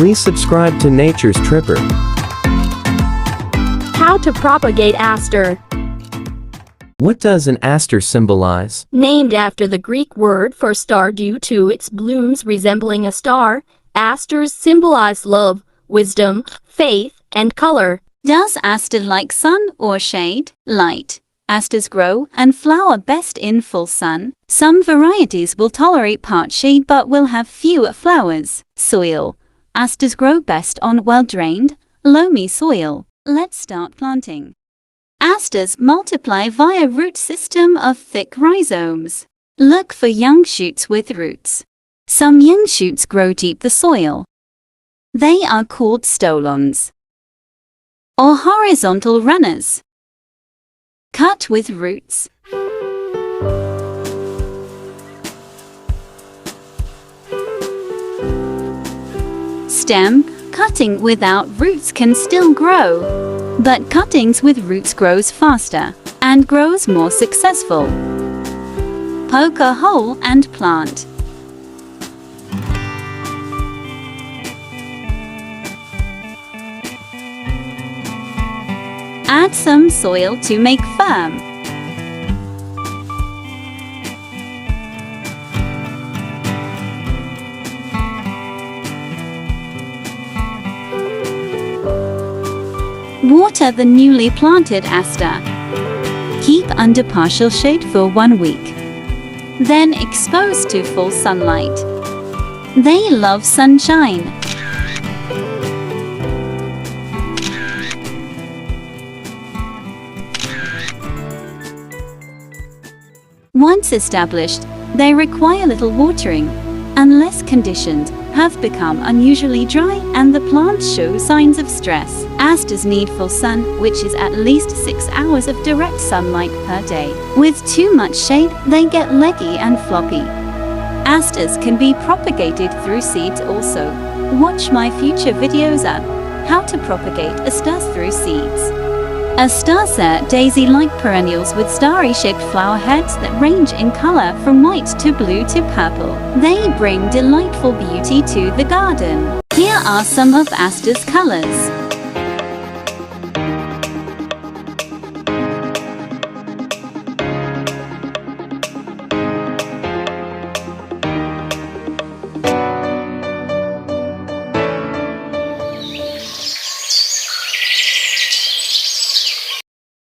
Please subscribe to Nature's Tripper. How to propagate aster. What does an aster symbolize? Named after the Greek word for star due to its blooms resembling a star, asters symbolize love, wisdom, faith, and color. Does aster like sun or shade? Light. Asters grow and flower best in full sun. Some varieties will tolerate part shade but will have fewer flowers. Soil. Asters grow best on well-drained, loamy soil. Let's start planting. Asters multiply via root system of thick rhizomes. Look for young shoots with roots. Some young shoots grow deep the soil. They are called stolons or horizontal runners. Cut with roots. Stem. Cutting without roots can still grow, but cuttings with roots grows faster and grows more successful. Poke a hole and plant. Add some soil to make firm. Water the newly planted aster. Keep under partial shade for 1 week. Then expose to full sunlight. They love sunshine. Once established, they require little watering, unless conditions have become unusually dry and the plants show signs of stress. Asters need full sun, which is at least 6 hours of direct sunlight per day. With too much shade, they get leggy and floppy. Asters can be propagated through seeds also. Watch my future videos on how to propagate asters through seeds. Asters are daisy-like perennials with starry-shaped flower heads that range in color from white to blue to purple. They bring delightful beauty to the garden. Here are some of aster's colors.